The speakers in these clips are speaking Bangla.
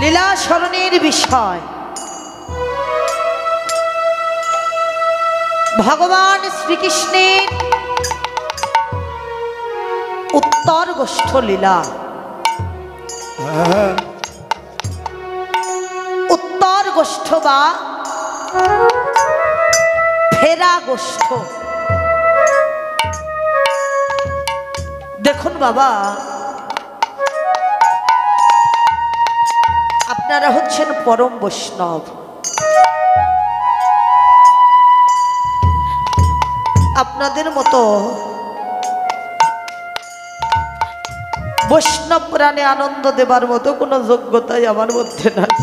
লীলা স্মরণের বিষয়। ভগবান শ্রীকৃষ্ণের উত্তর গোষ্ঠ লীলা। উত্তর গোষ্ঠ বা ফেরা গোষ্ঠ। দেখুন বাবা, আপনারা হচ্ছেন পরম বৈষ্ণব। আপনাদের মতো বৈষ্ণব প্রাণে আনন্দ দেবার মতো কোনো যোগ্যতাই আমার মধ্যে নাই।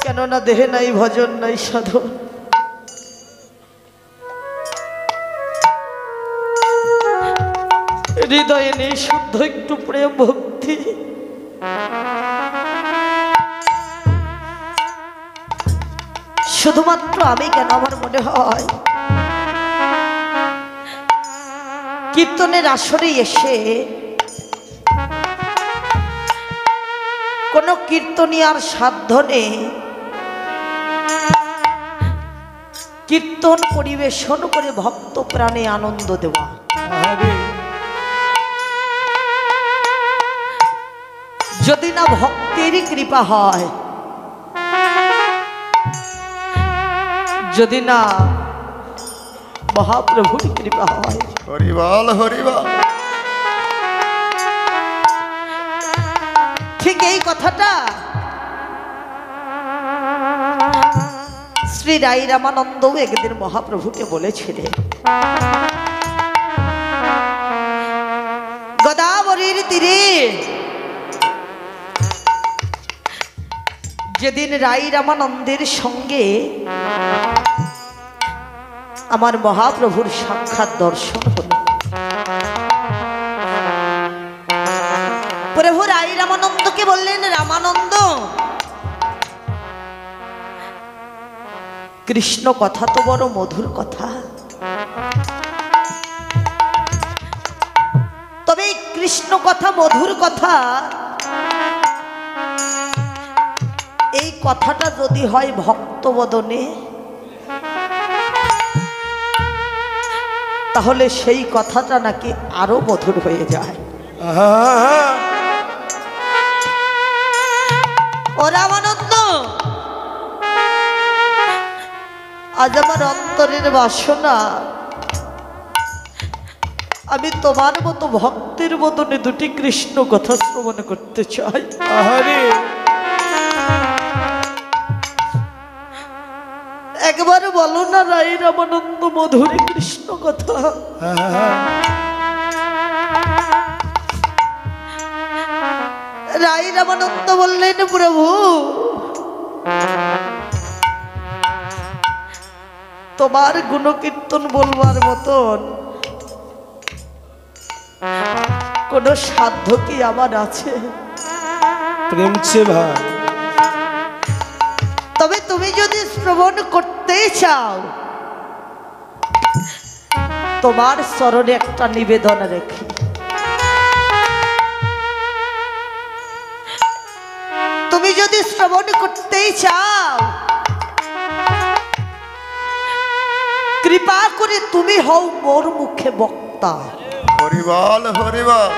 কেননা দেহে নাই ভজন নাই সাধন। হৃদয়ে নেই শুদ্ধ একটু প্রেম ভক্তি। শুধুমাত্র আমি কেন, আমার মনে হয় কীর্তনের আসরে এসে কোন কীর্তনিয়ার সাধ্য নেই কীর্তন পরিবেশন করে ভক্ত প্রাণে আনন্দ দেওয়া। যদি না ভক্তের কৃপা হয়, যদি না মহাপ্রভুর কৃপা হয়। হরিবল হরিবল। ঠিক এই কথাটা শ্রী রাই রামানন্দ একদিন মহাপ্রভুকে বলেছিলেন। গোদাবরীর তীরে যেদিন রাই রামানন্দের সঙ্গে আমার মহাপ্রভুর সাক্ষাৎ দর্শন হল, প্রভু রাই রামানন্দকে বললেন, রামানন্দ, কৃষ্ণ কথা তো বড় মধুর কথা, তবে কৃষ্ণ কথা মধুর কথা, এই কথাটা যদি হয় ভক্তবদনে, তাহলে সেই কথাটা নাকি আরো মধুর হয়ে যায়। ও রামানন্দ, আজ আমার অন্তরের বাসনা, আমি তোমার মতো ভক্তের বদনে দুটি কৃষ্ণ কথা শ্রবণ করতে চাই। একবার বলো না রাই রামানন্দ মধুর কৃষ্ণ কথা। রাই রামানন্দ বললেন, প্রভু, তোমার গুণকীর্তন বলবার মতন কোন সাধ্য কি আমার আছে? প্রেমছে ভাই, তবে তুমি যদি শ্রবণ করতে চাও, তোমার চরণে একটা নিবেদন রেখে, তুমি যদি শ্রবণ করতেই চাও, কৃপা করে তুমি হও মোর মুখে বক্তা। হরিবল হরিবল।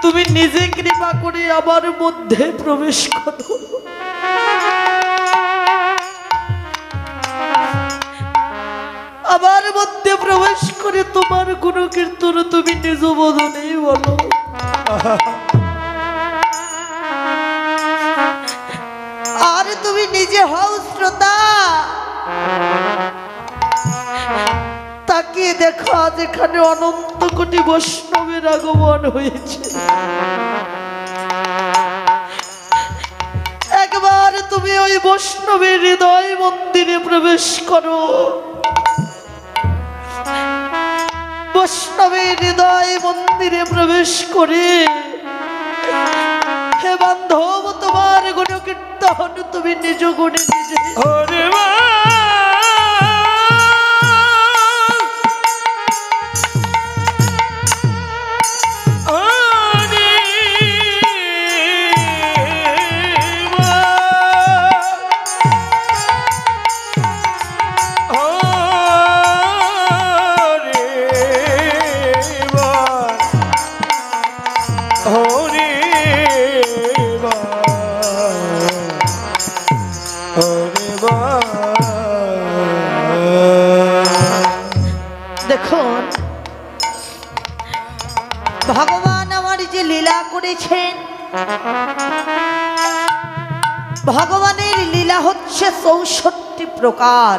তুমি নিজে কৃপা করে আমার মধ্যে প্রবেশ করো। আমার মধ্যে প্রবেশ করে তোমার গুণকীর্তন তুমি নিজ বদনেই বলো। আর তুমি নিজে হও শ্রোতা। তাকিয়ে দেখো, আজ এখানে অনন্ত কোটি বৈষ্ণবের আগমন হয়েছে। একবার তুমি ওই বৈষ্ণবের হৃদয় মন্দিরে প্রবেশ করো। বৈষ্ণবের হৃদয় মন্দিরে প্রবেশ করে, হে বান্ধব, তোমার গুণকীর্তন তুমি নিজ গুণে নিজে। করেছেন। ভগবানের লীলা হচ্ছে ৬৪ প্রকার।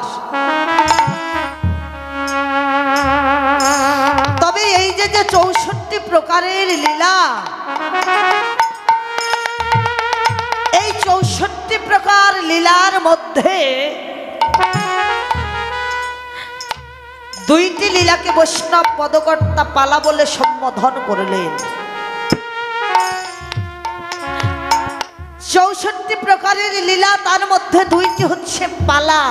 তবে এই যে ৬৪ প্রকারের লীলা, এই ৬৪ প্রকার লীলার মধ্যে দুইটি লীলাকে বৈষ্ণব পদকর্তা পালা বলে সম্বোধন করলেন। ৬৪ প্রকারের লীলা, তার মধ্যে দুইটি হচ্ছে পালা।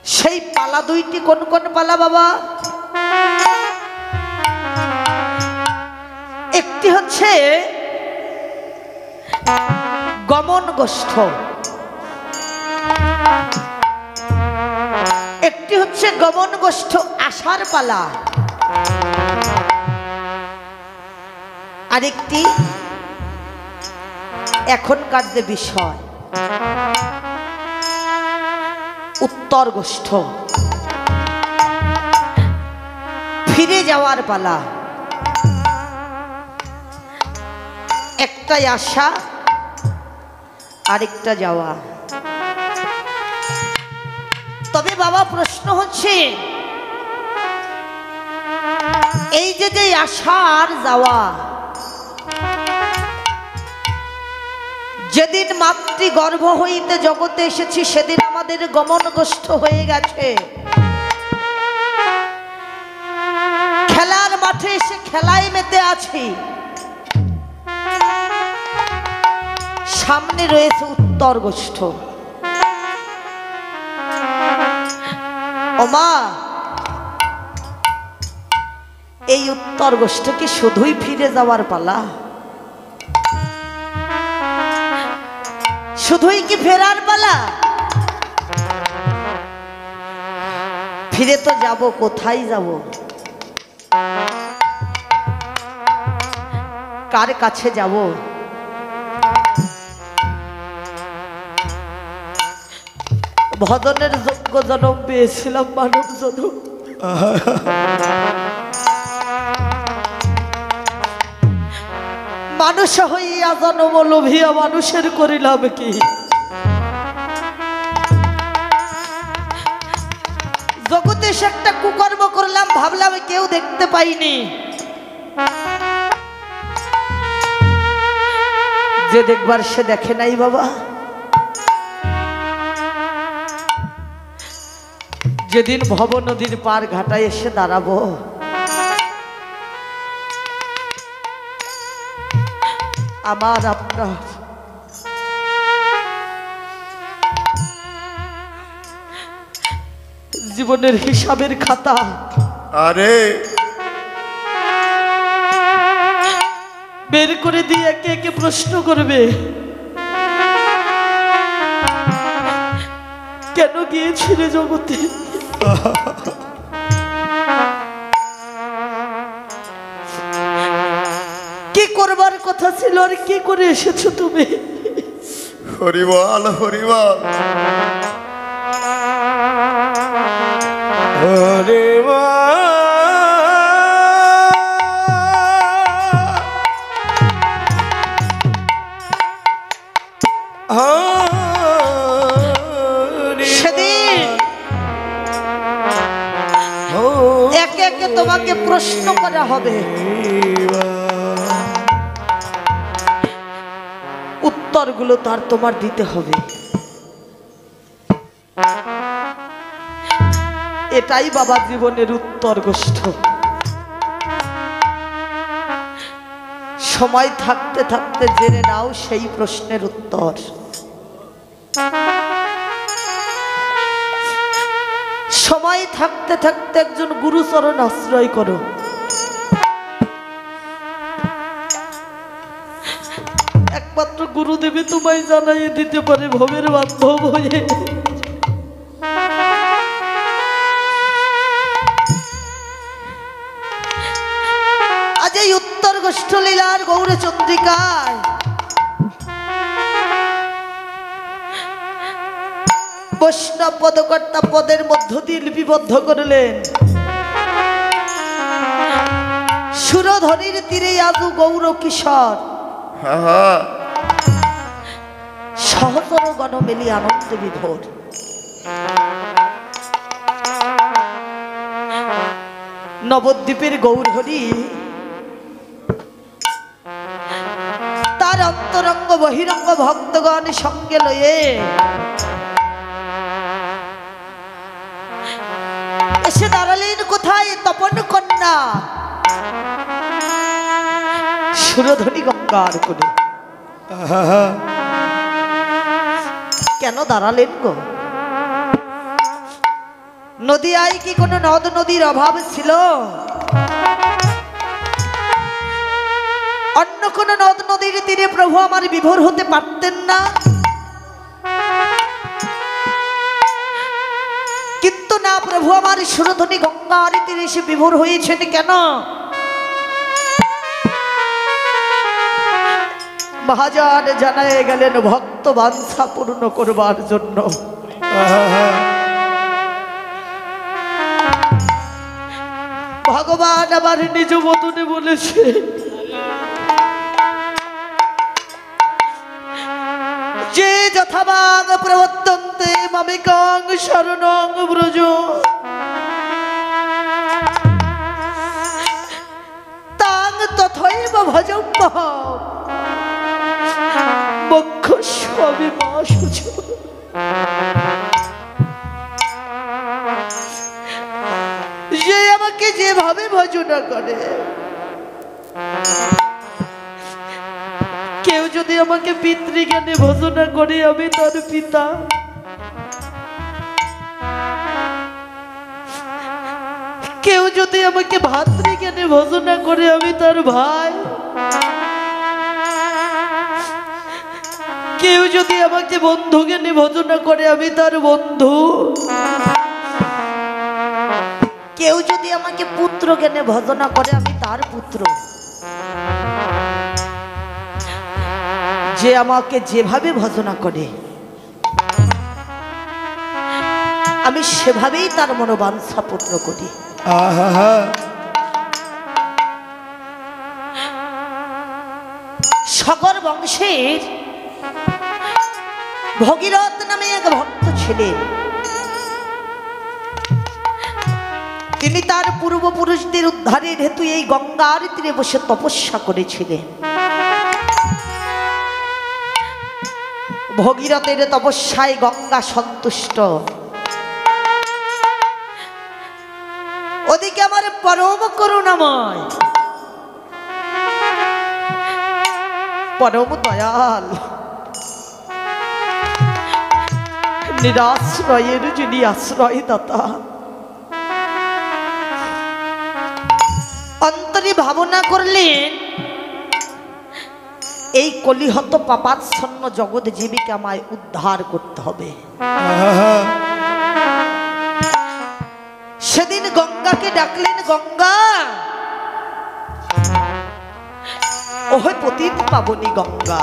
সেই পালা দুইটি কোন কোন পালা বাবা? একটি হচ্ছে গমন গোষ্ঠ, একটি হচ্ছে গমন গোষ্ঠ আসার পালা, আরেকটি এখনকার যে বিষয় উত্তর গোষ্ঠ, ফিরে যাওয়ার পালা। একটাই আসা, আরেকটা যাওয়া। তবে বাবা প্রশ্ন হচ্ছে, এই যে আসা আর যাওয়া, যেদিন মাতৃ গর্ভ হইতে জগতে এসেছি সেদিন আমাদের গমন গোষ্ঠ হয়ে গেছে। খেলার মাঠে এসে খেলায় মেতে আছি, সামনে রয়েছে উত্তর গোষ্ঠ। ওমা, এই উত্তর গোষ্ঠ কি শুধুই ফিরে যাওয়ার পালা? শুধুই কি ফেরার পালা? ফিরে তো যাব, কোথায় যাব? কার কাছে যাব? ভজনের যোগ্য জনম পেয়েছিলাম, মানব জনম। মানুষ হইয়া জনম লোভিয়া মানুষের করিলাম কি? জগতে সে একটা কুকর্ম করলাম, ভাবলাম কেউ দেখতে পাইনি। যে দেখবার সে দেখে নাই বাবা। যেদিন ভব নদীর পার ঘাটায় এসে দাঁড়াবো, আমার আপনার জীবনের হিসাবের খাতা আরে বের করে দিয়ে একে একে প্রশ্ন করবে, কেন গিয়েছিলে জগতে? কি করবার কথা ছিল আর কি করে এসেছো তুমি? হরিবল হরিবল হরে সেদিন একে একে তোমাকে প্রশ্ন করা হবে, উত্তরগুলো তার তোমার দিতে হবে। এটাই বাবা জীবনের উত্তর গোষ্ঠ। সময় থাকতে থাকতে জেনে নাও সেই প্রশ্নের উত্তর। সময় থাকতে থাকতে একজন গুরুচরণ আশ্রয় করো। একমাত্র গুরুদেবী তোমায় জানাইয়ে দিতে পারে ভবের বান্ধব হয়ে। আজ এই উত্তর গোষ্ঠ লীলার গৌরচন্দ্রিকায় বৈষ্ণব পদকর্তা পদের মধ্য দিয়ে লিপিবদ্ধ করলেন সুরধনির তীরে আজু গৌর কিশোর আহা সহচর গণ মেলি আনন্দে বিভোর। নবদ্বীপের গৌরহরি তার অন্তরঙ্গ বহিরঙ্গ ভক্তগণ সঙ্গে লয়ে এসে দাঁড়ালেন কোথায়? তপন কন্যা সুরধনী গঙ্গার কোলে। আহা কেন দাঁড়ালেন গো? নদিয়ায় কি কোনো নদ নদীর অভাব ছিল? অন্য কোন নদ নদীর তীরে প্রভু আমার বিভোর হতে পারতেন না? কিন্তু না, প্রভু আমার সুরধনী গঙ্গার তীরে এসে বিভোর হয়েছেন কেন? মহাজন জানায় গেলেন ভক্ত বাঞ্ছা পূর্ণ করবার জন্য। আহা ভগবান আমার নিজ বদনে বলেছে, যে যথাবাগ প্রবর্তন্তে মামিকাং শরণং ব্রজ, তাং তথৈব ভজম্যহম মোক্ষস্বামী মাশুচ। যে আমাকে যেভাবে ভজনা করে, কেউ যদি আমাকে পিতৃজ্ঞানে ভজনা করে আমি তার পিতা, কেউ যদি আমাকে ভাতৃজ্ঞানে ভজনা করে আমি তার ভাই, কেউ যদি আমাকে বন্ধু জ্ঞানে ভজনা করে আমি তার বন্ধু, কেউ যদি আমাকে পুত্র জ্ঞানে ভজনা করে আমি তার পুত্র। যে আমাকে যেভাবে ভজনা করে আমি সেভাবেই তার মনোবাঞ্ছা পূর্ণ করি। আহা সগর বংশের ভগীরথ নামে এক ভক্ত ছিলেন। তিনি তার পূর্বপুরুষদের উদ্ধারের হেতু এই গঙ্গার তীরে বসে তপস্যা করেছিলেন। ভগীরথের তপস্যায় গঙ্গা সন্তুষ্ট। ওদিকে আমার পরম করুণাময় পরম দয়াল নিরাশ্রয়ের যিনি আশ্রয়দাতা, অন্তরে ভাবনা করলেন এই কলিহত পাপাচ্ছন্ন জগৎ জীবিকা আমায় উদ্ধার করতে হবে। আহা সেদিন গঙ্গাকে ডাকলেন, গঙ্গা ওহে পতিত পাবনী গঙ্গা,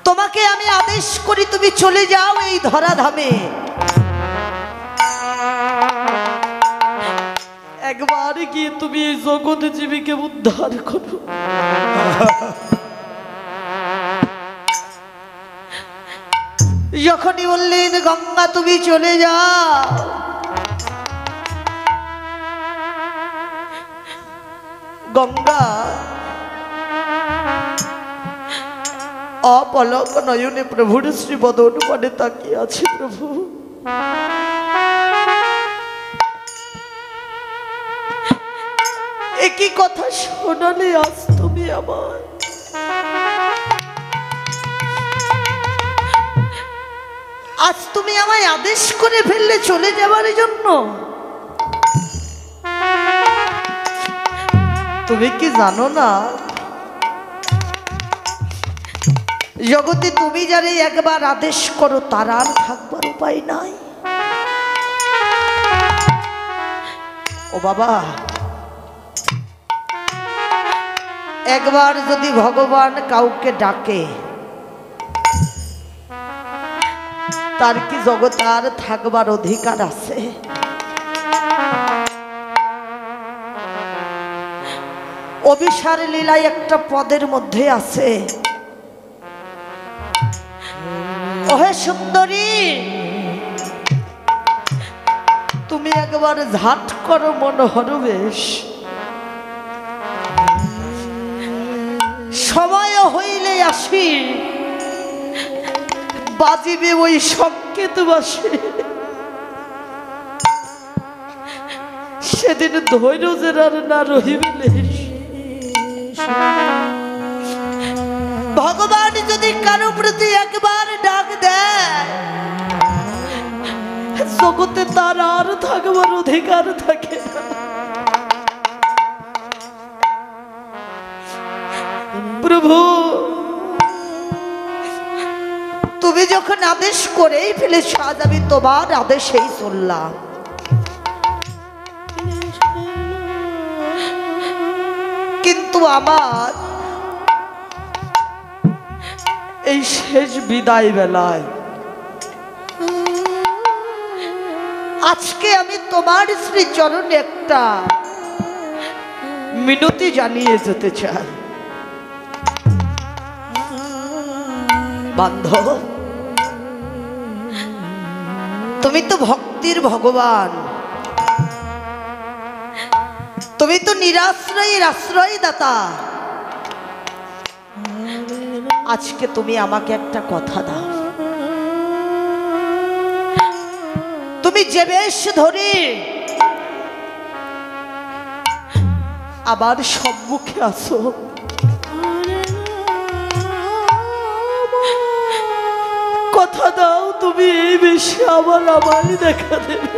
তোমাকে আমি আদেশ করি তুমি চলে যাও এই ধরাধামে, একবার গিয়ে তুমি এই জগৎ জীবীকে উদ্ধার করো। যখনই বললেন গঙ্গা তুমি চলে যাও, গঙ্গা অপলক নয়নে প্রভুর শ্রী বদন পানে তাকিয়ে আছে। প্রভু একই কথা শোনালে আজ তুমি আমার, আজ তুমি আমায় আদেশ করে ফেললে চলে যাবার জন্য। তুমি কি জানো না জগতে তুমি যারে একবার আদেশ করো তার আর থাকবার উপায় নাই। ও বাবা, একবার যদি ভগবান কাউকে ডাকে তার কি জগতে আর থাকবার অধিকার আছে? অভিসার লীলায় একটা পদের মধ্যে আছে, ওহে সুন্দরী, তুমি একবার ঝাট করো মনোহর বেশ, সময় হইলে আসি, বাজিবে ওই সংকেত বাসে, সেদিন ধৈর্যের আর না রহিবে। ভগবান যদি কারো প্রতি একবার ডাক দেয়, জগতে তার আর থাকবার অধিকার থাকে না। প্রভু, তুমি যখন আদেশ করেই ফেলেছ, আজ আমি তোমার আদেশেই চললাম। কিন্তু আমার এই শেষ বিদায় বেলায় আজকে আমি তোমার শ্রীচরণে একটা মিনতি জানিয়ে যেতে চাই। বান্ধব, তুমি তো ভক্তির ভগবান, তুমি তো নিরাশ্রয়ের আশ্রয়দাতা। আজকে তুমি আমাকে একটা কথা দাও, তুমি যে বেশ ধরে আবার সম্মুখে আসো, কথা দাও তুমি এই বেশে আবার আমারই দেখা দেবে।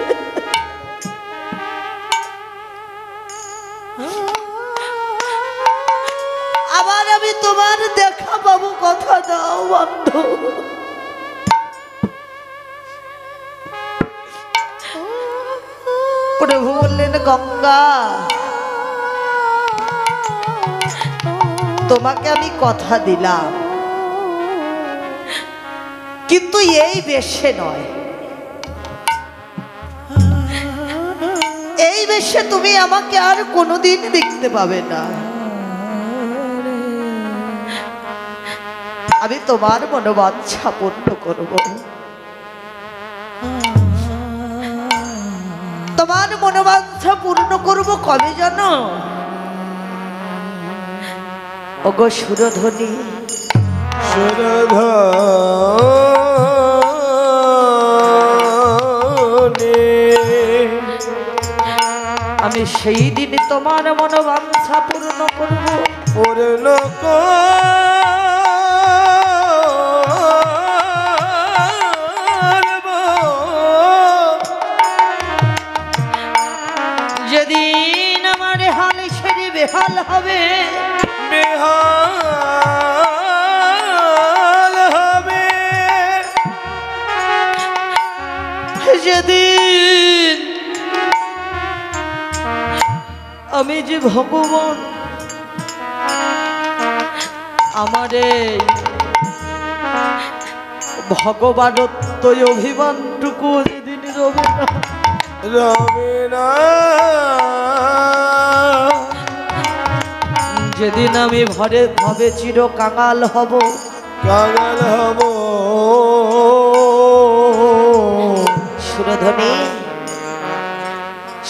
আবার আমি তোমার দেখা পাবো, কথা দাও বান্ধব। প্রভু বললেন, গঙ্গা, তোমাকে আমি কথা দিলাম, কিন্তু এই বেশে নয়। এই বেশে তুমি আমাকে আর কোনোদিন দেখতে পাবে না। আমি তোমার মনোবাঞ্ছা পূর্ণ করব। তোমার মনোবাঞ্ছা পূর্ণ করব কবে জানো? ওগো সুরধ্বনি, আমি সেই দিন তোমার মনোবাঞ্ছা পূর্ণ করব। পূর্ণ যেদিন আমার হাল ছেড়ে বেহাল হবে, বেহাল হবে, যেদিন আমি যে ভগবান আমারে ভগবানত্ব অভিমানটুকু যেদিন রবে না, রবে না, যেদিন আমি ভরে ভাবে চির কাঙাল হব, কাঙাল হব। সুরধ্বনি,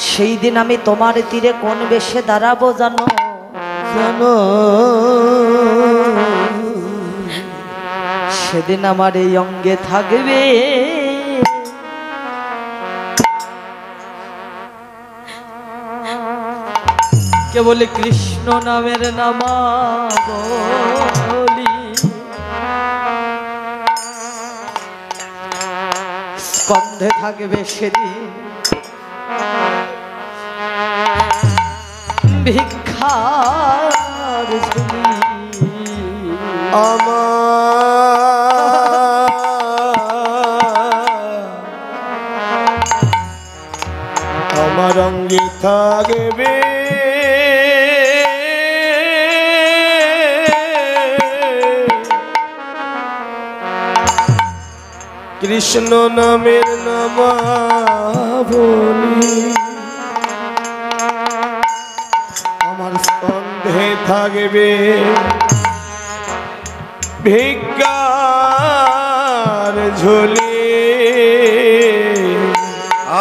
সেই দিন আমি তোমার তীরে কোন বেশে দাঁড়াবো জানো? জানো, সেদিন আমার এই অঙ্গে থাকবে কেবল কৃষ্ণ নামের নামাবলী। স্কন্ধে থাকবে সেদিন ভিক্ষার ঝুলি। আমার অঙ্গে থাকবে কৃষ্ণ নামের নামাবলী। আমার স্কন্ধে স্কন্ধে থাকবে ভিক্ষার ঝুলি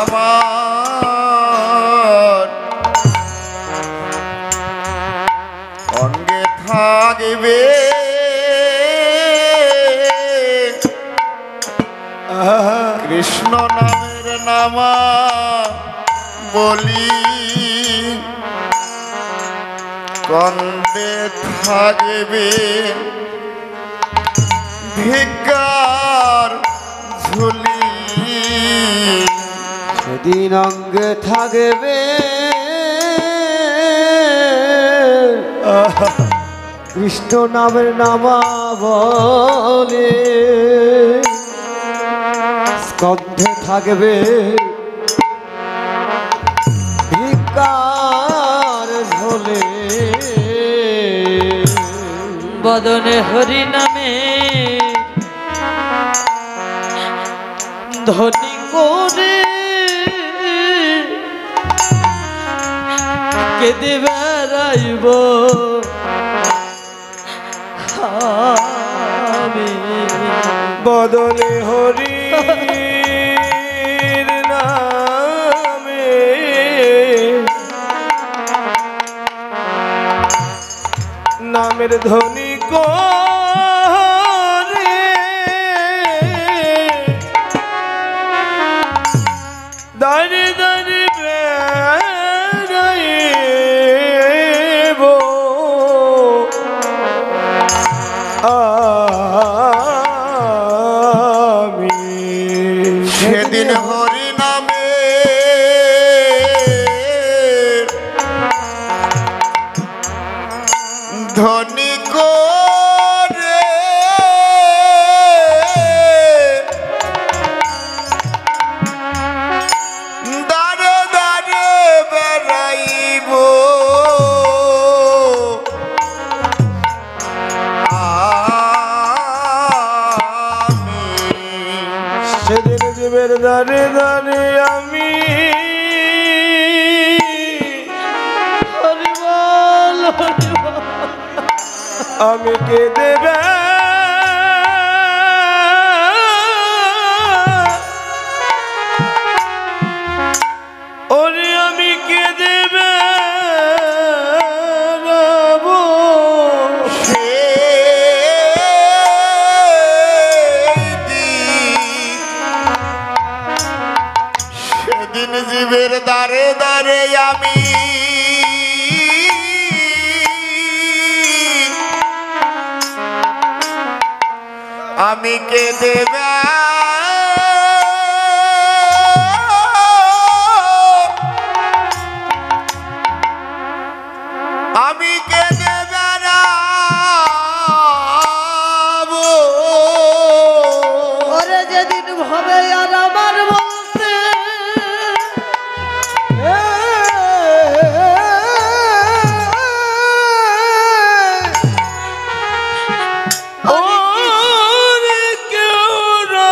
আমার অঙ্গে থাকবে কৃষ্ণ নামের নামা বলি কন্দে থাকবে ভিক্ষার ঝুলি সেদিন অঙ্গে থাকবে কৃষ্ণ নামের নামা বলে স্কন্ধে থাকবে ভিক্ষার ঝোলে বদনে হরি নামে ধনী করে কেঁদে বেড়াইব আমি বদলে হরি নামে নামের ধ্বনি করে দাঁড়ে দাঁড়ে বেড়াইব আমি সেদিন হরি নামে ধনী করে দাঁড়ে দাঁড়ে বেড়াইব সেদিন জীবের দাঁড়ে দাঁড়ে আমি আমি কেঁদে ওরে আমি কেঁদে বেড়াবো সেদিন জীবের দাঁড়ে দাঁড়ে আমি কেঁদে আমি কেঁদে বেড়াবো ওরে যেদিন ভাবে আর আমার বলতে ওরে কেউ না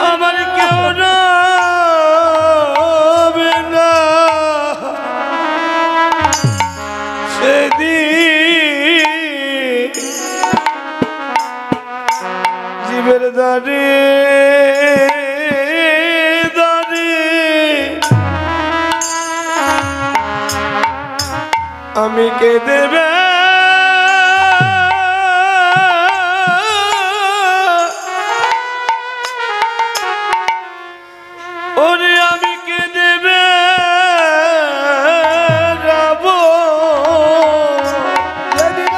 আমার কেউ রবে না সেদিন জীবের দাঁড়ে দাঁড়ে আমি কেঁদে ওরে আমি কেঁদে বেড়াবো যেদিন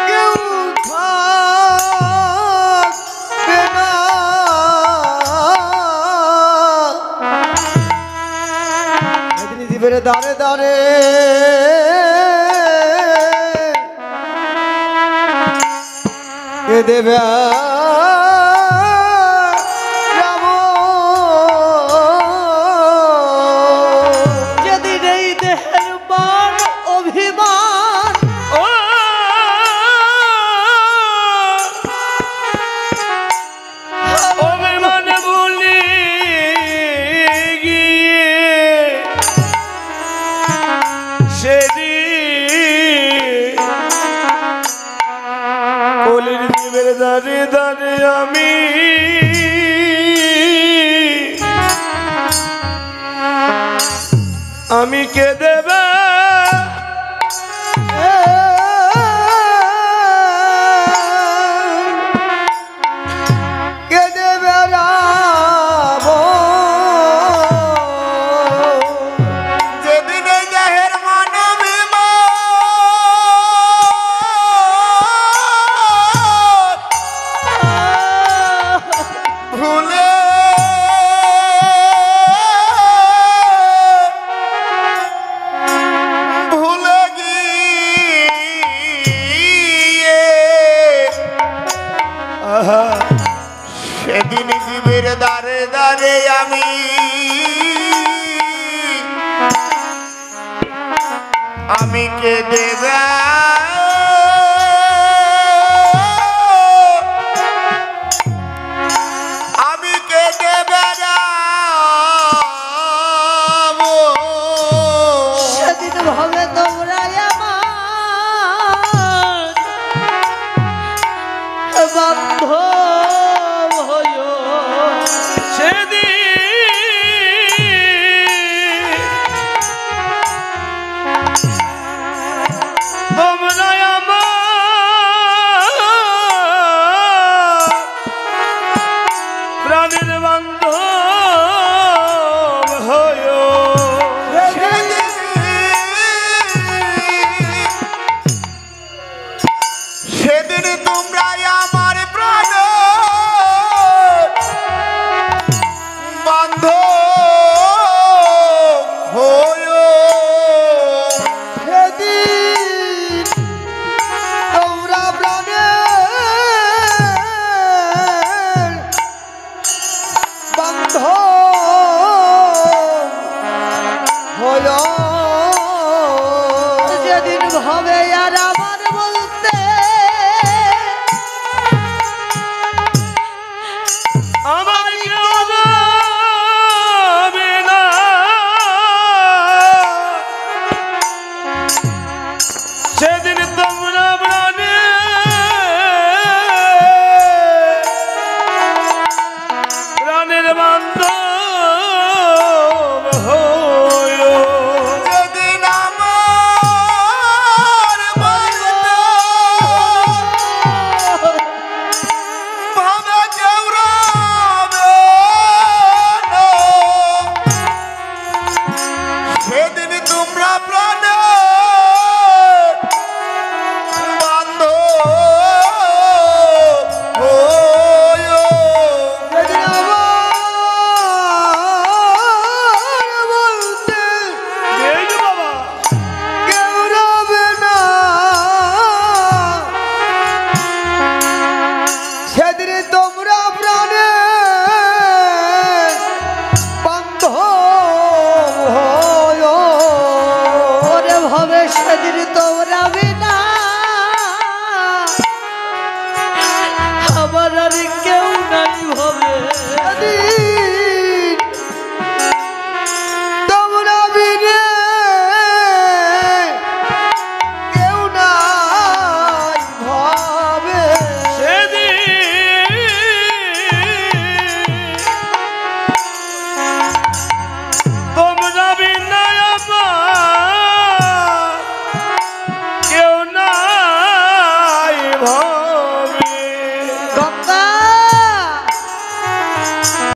কেউ থাকবে না সেদিন জীবের দাঁড়ে দাঁড়ে কেঁদে বেড়াবো যেদিন এই দেহের মান অভিমান ও কলির জীবের দাঁড়ে দাঁড়ে আমি কে দেবে কেঁদে বেড়াবো যেদিন এই দেহের মানবে ভুলে ভুলে গিয়ে সেদিন জীবের দ্বারে দ্বারে আমি কে দেবে আমি কে দেবে সেদিন ভাবে তোমরা আমার বান্ধব হইও। তোমরা আমার প্রাণের বান্ধব হয়ো। সেদিন তোমরা আমার প্রাণ বান্ধব হয়ো। সেদিন তোমরা প্রাণের বান্ধব হলো যেদিন ভাবে আর আমার বলতে আমার কেউ যাবে না, সেদিন তোমরা প্রাণের বান্ধব হয়ো। যেদিন আমার বলতে ভাবে কেউ রবে না, সেদিন তোমরা প্রাণে বান্ধব হয়ো। সেদিন আমার বলতে এই যে বাবা, কেউ রবে না, সেদিন তোমরা প্রাণে বান্ধব হয়ো। ওরে ভাবে সেদিন তোমরা বিনা আমার আর কেউ নাই ভাবে। সেদিন